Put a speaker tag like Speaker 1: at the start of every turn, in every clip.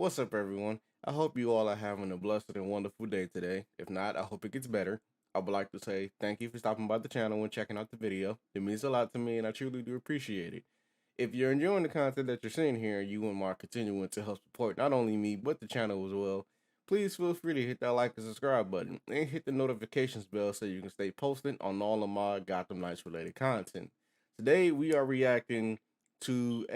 Speaker 1: What's up, everyone? I hope you all are having a blessed and wonderful day today. If not, I hope it gets better. I would like to say thank you for stopping by the channel and checking out the video. It means a lot to me, and I truly do appreciate it. If you're enjoying the content that you're seeing here, you and Mark continuing to help support not only me, but the channel as well, please feel free to hit that like and subscribe button, and hit the notifications bell so you can stay posted on all of my Gotham Knights related content. Today, we are reacting to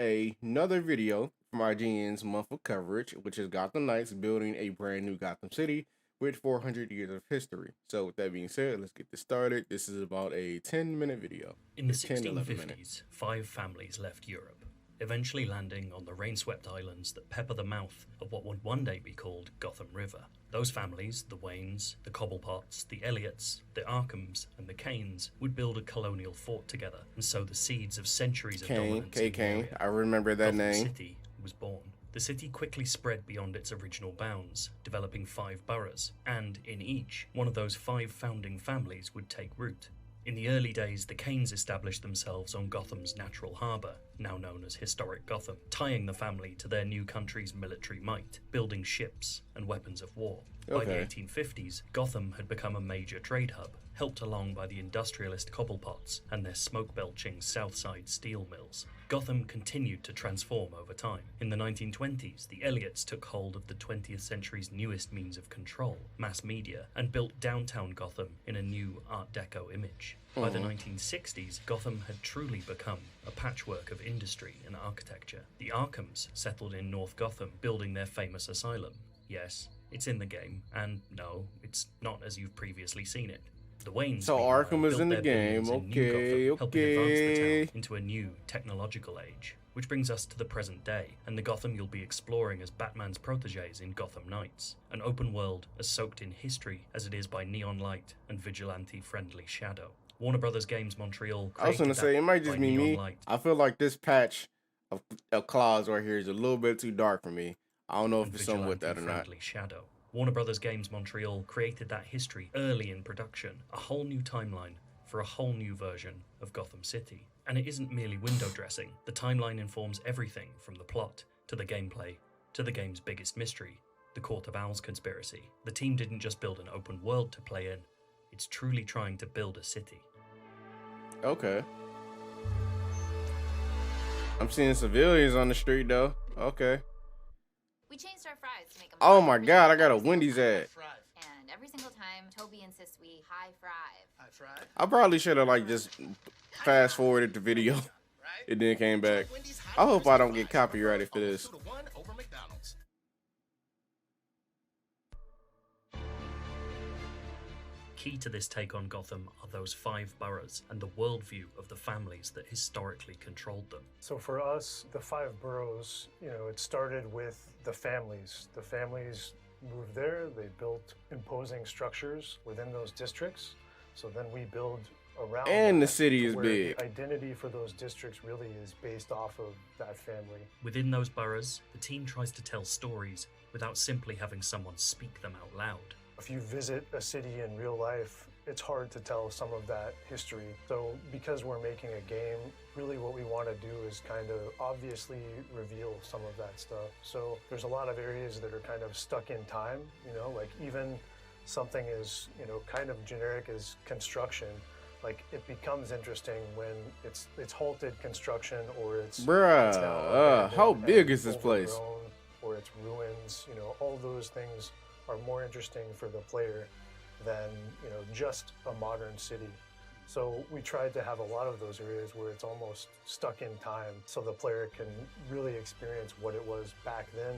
Speaker 1: another video from IGN's month of coverage, which is Gotham Knights building a brand new Gotham City with 400 years of history. So with that being said, let's get this started. This is about a 10-minute video.
Speaker 2: In the
Speaker 1: 11 minutes.
Speaker 2: 1650s, 5 families left Europe, eventually landing on the rain-swept islands that pepper the mouth of what would one day be called Gotham River. Those families, the Waynes, the Cobblepots, the Elliots, the Arkhams, and the Kanes, would build a colonial fort together and sow the seeds of centuries of dominance in the area.
Speaker 1: I remember that
Speaker 2: Gotham
Speaker 1: name.
Speaker 2: City was born. The city quickly spread beyond its original bounds, developing 5 boroughs, and in each, one of those 5 founding families would take root. In the early days, the Kanes established themselves on Gotham's natural harbour, now known as Historic Gotham, tying the family to their new country's military might, building ships and weapons of war. By the 1850s, Gotham had become a major trade hub, helped along by the industrialist Cobblepots and their smoke-belching Southside steel mills. Gotham continued to transform over time. In the 1920s, the Elliots took hold of the 20th century's newest means of control, mass media, and built downtown Gotham in a new Art Deco image. By the 1960s, Gotham had truly become a patchwork of industry and architecture. The Arkhams settled in North Gotham, building their famous asylum. Yes, it's in the game, and no, it's not as you've previously seen it. The Waynes,
Speaker 1: so Arkham is in the game.
Speaker 2: Helping advance the town into a new technological age. Which brings us to the present day, and the Gotham you'll be exploring as Batman's protégés in Gotham Knights, an open world as soaked in history as it is by neon light and vigilante-friendly shadow. Warner Brothers Games Montreal.
Speaker 1: I was gonna say, it might just be me. I feel like this patch of clouds right here is a little bit too dark for me. I don't know if it's something with that or not.
Speaker 2: Shadow. Warner Brothers Games Montreal created that history early in production, a whole new timeline for a whole new version of Gotham City. And it isn't merely window dressing. The timeline informs everything from the plot, to the gameplay, to the game's biggest mystery, the Court of Owls conspiracy. The team didn't just build an open world to play in, it's truly trying to build a city.
Speaker 1: Okay. I'm seeing civilians on the street though. Okay.
Speaker 3: We changed our fries to make them.
Speaker 1: Oh my god, I got a Wendy's ad.
Speaker 3: And every single time, Toby insists we high five.
Speaker 1: I probably should have like just fast forwarded the video. It then came back. I hope I don't get copyrighted for this.
Speaker 2: Key to this take on Gotham are those 5 boroughs and the worldview of the families that historically controlled them.
Speaker 4: So for us, the 5 boroughs, it started with the families. The families moved there, they built imposing structures within those districts. So then we build around.
Speaker 1: And the city is big.
Speaker 4: The identity for those districts really is based off of that family.
Speaker 2: Within those boroughs, the team tries to tell stories without simply having someone speak them out loud.
Speaker 4: If you visit a city in real life, it's hard to tell some of that history. So because we're making a game, really what we want to do is kind of obviously reveal some of that stuff. So there's a lot of areas that are kind of stuck in time, like even something as, kind of generic as construction, like it becomes interesting when it's halted construction or it's
Speaker 1: how big is this place?
Speaker 4: Or it's ruins, all those things are more interesting for the player than just a modern city. So we tried to have a lot of those areas where it's almost stuck in time so the player can really experience what it was back then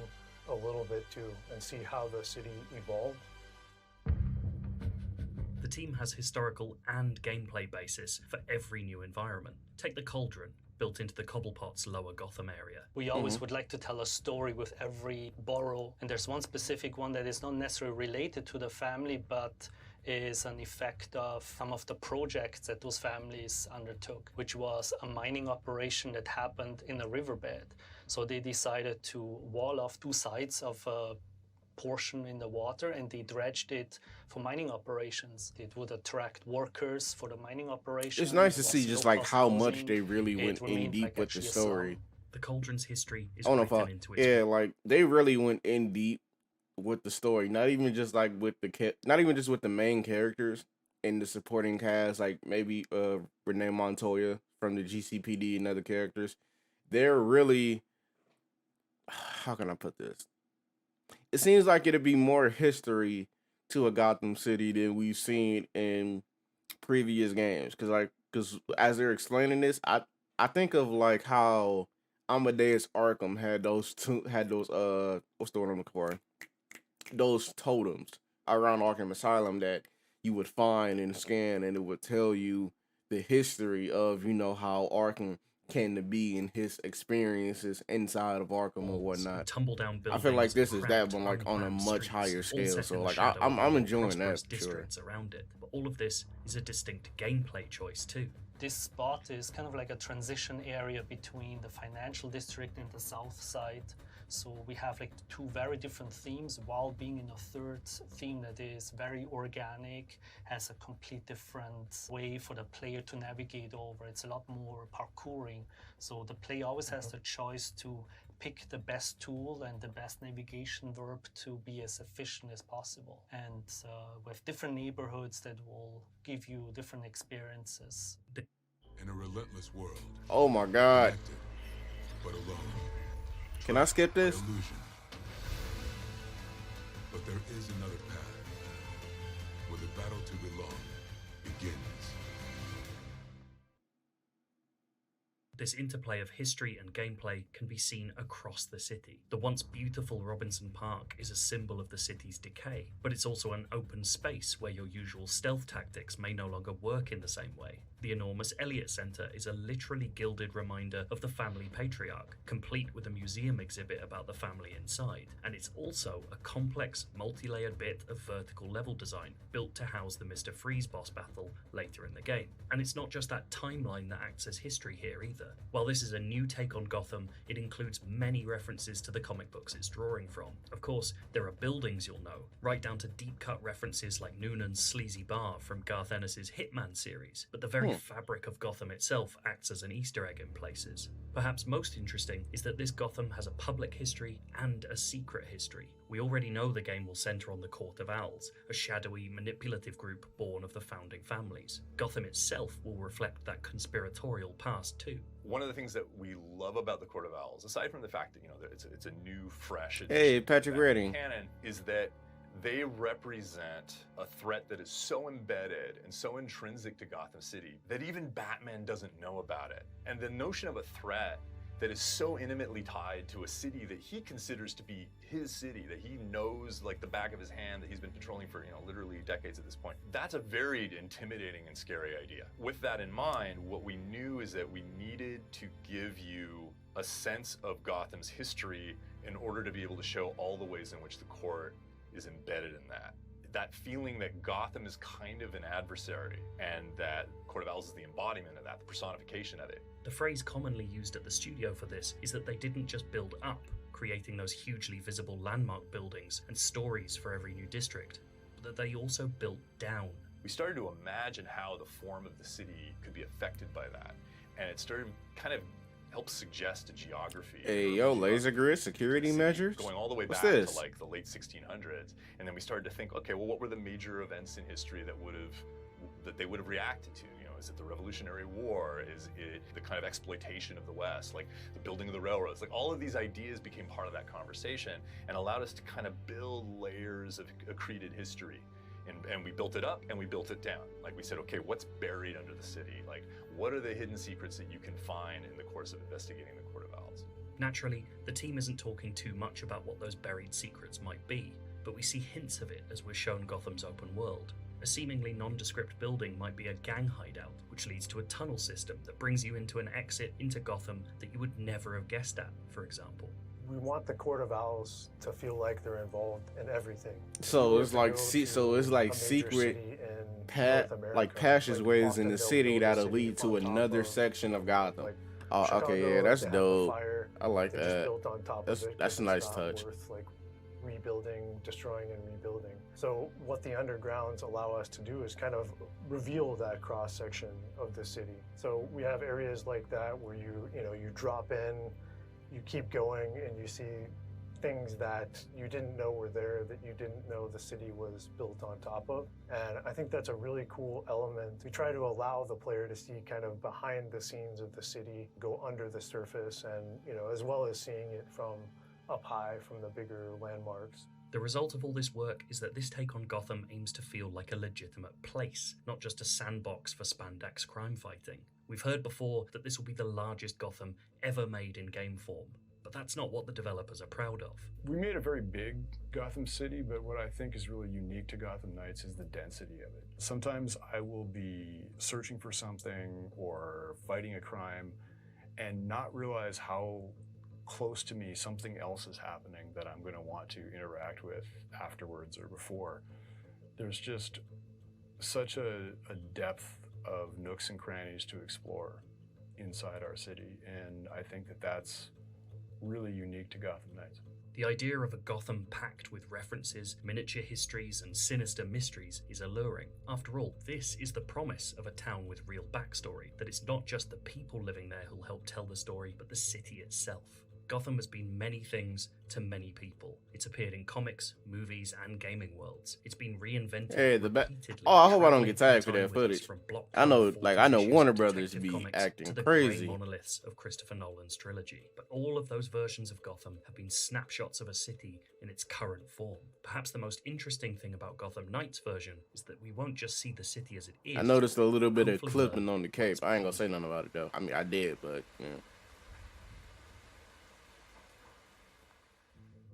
Speaker 4: a little bit too and see how the city evolved.
Speaker 2: The team has historical and gameplay basis for every new environment. Take the Cauldron, built into the Cobblepot's lower Gotham area.
Speaker 5: We always would like to tell a story with every borough, and there's one specific one that is not necessarily related to the family, but is an effect of some of the projects that those families undertook, which was a mining operation that happened in a riverbed. So they decided to wall off 2 sides of a portion in the water, and they dredged it for mining operations. It would attract workers for the mining operation.
Speaker 1: It's nice to see just like how much they really went in deep with the story.
Speaker 2: The Cauldron's history is
Speaker 1: I don't know if
Speaker 2: written into its
Speaker 1: yeah, like they really went in deep with the story, not even just like with not even just with the main characters and the supporting cast, like maybe Renee Montoya from the GCPD and other characters. They're really, how can I put this? It seems like it'd be more history to a Gotham City than we've seen in previous games. Cause as they're explaining this, I think of like how Amadeus Arkham had those what's the word I'm looking for? Those totems around Arkham Asylum that you would find and scan, and it would tell you the history of how Arkham came to be and his experiences inside of Arkham or whatnot.
Speaker 2: Tumble-down
Speaker 1: I feel like
Speaker 2: buildings,
Speaker 1: this is that,
Speaker 2: cramped,
Speaker 1: but like on a
Speaker 2: unplanned
Speaker 1: much
Speaker 2: streets,
Speaker 1: higher
Speaker 2: all
Speaker 1: scale.
Speaker 2: set
Speaker 1: So
Speaker 2: in the
Speaker 1: like
Speaker 2: shadow of
Speaker 1: I'm
Speaker 2: the
Speaker 1: enjoying that
Speaker 2: prosperous
Speaker 1: for sure.
Speaker 2: districts around it. But all of this is a distinct gameplay choice too.
Speaker 5: This spot is kind of like a transition area between the financial district and the south side. So we have like two very different themes while being in a third theme that is very organic, has a complete different way for the player to navigate over. It's a lot more parkouring. So the player always has the choice to pick the best tool and the best navigation verb to be as efficient as possible. And with different neighborhoods that will give you different experiences.
Speaker 6: In a relentless world.
Speaker 1: Oh my God.
Speaker 6: Connected, but alone.
Speaker 1: Can I skip this?
Speaker 6: Illusion. But there is another path where the battle to belong begins.
Speaker 2: This interplay of history and gameplay can be seen across the city. The once beautiful Robinson Park is a symbol of the city's decay, but it's also an open space where your usual stealth tactics may no longer work in the same way. The enormous Elliott Center is a literally gilded reminder of the family patriarch, complete with a museum exhibit about the family inside. And it's also a complex, multi-layered bit of vertical level design built to house the Mr. Freeze boss battle later in the game. And it's not just that timeline that acts as history here either. While this is a new take on Gotham, it includes many references to the comic books it's drawing from. Of course, there are buildings you'll know, right down to deep-cut references like Noonan's Sleazy Bar from Garth Ennis's Hitman series, but the very fabric of Gotham itself acts as an Easter egg in places. Perhaps most interesting is that this Gotham has a public history and a secret history. We already know the game will center on the Court of Owls, a shadowy, manipulative group born of the founding families. Gotham itself will reflect that conspiratorial past too.
Speaker 7: One of the things that we love about the Court of Owls, aside from the fact that it's a new, fresh
Speaker 1: Hey, Patrick Redding.
Speaker 7: canon, is that they represent a threat that is so embedded and so intrinsic to Gotham City that even Batman doesn't know about it. And the notion of a threat that is so intimately tied to a city that he considers to be his city, that he knows like the back of his hand, that he's been patrolling for, literally decades at this point. That's a very intimidating and scary idea. With that in mind, what we knew is that we needed to give you a sense of Gotham's history in order to be able to show all the ways in which the court is embedded in that. That feeling that Gotham is kind of an adversary and that Court of Owls is the embodiment of that, the personification of it.
Speaker 2: The phrase commonly used at the studio for this is that they didn't just build up, creating those hugely visible landmark buildings and stories for every new district, but that they also built down.
Speaker 7: We started to imagine how the form of the city could be affected by that, and it started kind of helps suggest a geography.
Speaker 1: Hey, yo, laser grid security measures?
Speaker 7: Going all the way
Speaker 1: What's
Speaker 7: back
Speaker 1: this?
Speaker 7: to like the late 1600s. And then we started to think, okay, well, what were the major events in history that they would have reacted to? Is it the Revolutionary War? Is it the kind of exploitation of the West? Like the building of the railroads? Like all of these ideas became part of that conversation and allowed us to kind of build layers of accreted history. And we built it up and we built it down. Like we said, okay, what's buried under the city? Like what are the hidden secrets that you can find in the course of investigating the Court of Owls?
Speaker 2: Naturally, the team isn't talking too much about what those buried secrets might be, but we see hints of it as we're shown Gotham's open world. A seemingly nondescript building might be a gang hideout, which leads to a tunnel system that brings you into an exit into Gotham that you would never have guessed at, for example.
Speaker 4: We want the Court of Owls to feel like they're involved in everything.
Speaker 1: So
Speaker 4: If
Speaker 1: it's
Speaker 4: we were
Speaker 1: like
Speaker 4: to go
Speaker 1: so
Speaker 4: to
Speaker 1: it's like
Speaker 4: a major
Speaker 1: secret
Speaker 4: city in North America,
Speaker 1: passageways
Speaker 4: walk
Speaker 1: in the
Speaker 4: they'll
Speaker 1: city
Speaker 4: build a
Speaker 1: that'll
Speaker 4: city
Speaker 1: lead to
Speaker 4: on top
Speaker 1: another
Speaker 4: of,
Speaker 1: section of Gotham.
Speaker 4: like,
Speaker 1: Oh,
Speaker 4: Chicago,
Speaker 1: okay, yeah, that's
Speaker 4: they have the
Speaker 1: dope.
Speaker 4: fire,
Speaker 1: I like
Speaker 4: they just
Speaker 1: that.
Speaker 4: built on top
Speaker 1: That's
Speaker 4: of it
Speaker 1: that's
Speaker 4: 'cause
Speaker 1: a
Speaker 4: it's
Speaker 1: nice
Speaker 4: not
Speaker 1: touch.
Speaker 4: worth, like, rebuilding, destroying, and rebuilding. So what the undergrounds allow us to do is kind of reveal that cross section of the city. So we have areas like that where you drop in you keep going and you see things that you didn't know were there, that you didn't know the city was built on top of. And I think that's a really cool element to try to allow the player to see kind of behind the scenes of the city, go under the surface, and as well as seeing it from up high from the bigger landmarks.
Speaker 2: The result of all this work is that this take on Gotham aims to feel like a legitimate place, not just a sandbox for spandex crime fighting. We've heard before that this will be the largest Gotham ever made in game form, but that's not what the developers are proud of.
Speaker 8: We made a very big Gotham City, but what I think is really unique to Gotham Knights is the density of it. Sometimes I will be searching for something or fighting a crime and not realize how close to me something else is happening that I'm going to want to interact with afterwards or before. There's just such a depth of nooks and crannies to explore inside our city, and I think that that's really unique to Gotham Knights.
Speaker 2: The idea of a Gotham packed with references, miniature histories, and sinister mysteries is alluring. After all, this is the promise of a town with real backstory, that it's not just the people living there who'll help tell the story, but the city itself. Gotham has been many things to many people. It's appeared in comics, movies, and gaming worlds. It's been reinvented.
Speaker 1: Hey,
Speaker 2: repeatedly,
Speaker 1: oh, I hope I don't get
Speaker 2: traveling
Speaker 1: tagged for
Speaker 2: through
Speaker 1: that
Speaker 2: time with us
Speaker 1: footage.
Speaker 2: from Block
Speaker 1: I know,
Speaker 2: 1
Speaker 1: like, I know
Speaker 2: issues
Speaker 1: Warner
Speaker 2: of
Speaker 1: Brothers
Speaker 2: Detective
Speaker 1: be
Speaker 2: Comics
Speaker 1: acting
Speaker 2: to the
Speaker 1: crazy.
Speaker 2: grey monoliths of Christopher Nolan's trilogy. But all of those versions of Gotham have been snapshots of a city in its current form. Perhaps the most interesting thing about Gotham Knights version is that we won't just see the city as it is.
Speaker 1: I noticed a little bit of
Speaker 2: Hopefully
Speaker 1: clipping
Speaker 2: learn
Speaker 1: on the cape. I ain't gonna say nothing about it though. I mean, I did, but yeah.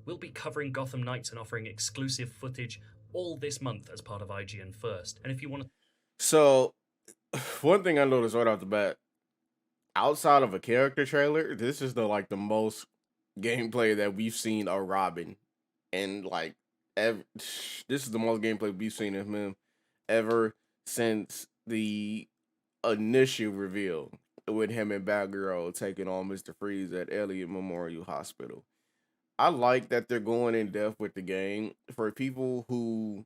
Speaker 2: We'll be covering Gotham Knights and offering exclusive footage all this month as part of IGN First. And if you want to...
Speaker 1: So, one thing I noticed right off the bat, outside of a character trailer, this is the most gameplay that we've seen of Robin, and this is the most gameplay we've seen of him ever since the initial reveal with him and Batgirl taking on Mr. Freeze at Elliott Memorial Hospital. I like that they're going in depth with the game. For people who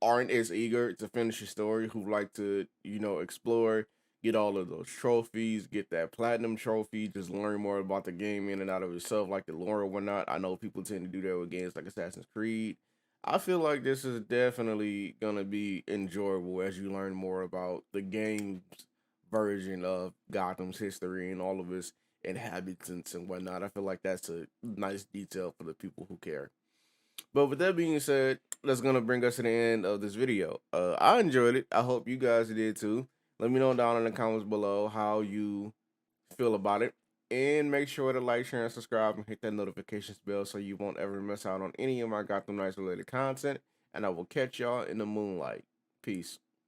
Speaker 1: aren't as eager to finish the story, who like to, explore, get all of those trophies, get that platinum trophy, just learn more about the game in and out of itself, like the lore and whatnot. I know people tend to do that with games like Assassin's Creed. I feel like this is definitely going to be enjoyable as you learn more about the game's version of Gotham's history and all of its inhabitants and whatnot. I feel like that's a nice detail for the people who care. But with that being said, that's going to bring us to the end of this video. I enjoyed it. I hope you guys did too. Let me know down in the comments below how you feel about it. And make sure to like, share, and subscribe, and hit that notifications bell so you won't ever miss out on any of my Gotham Knights related content. And I will catch y'all in the moonlight. Peace.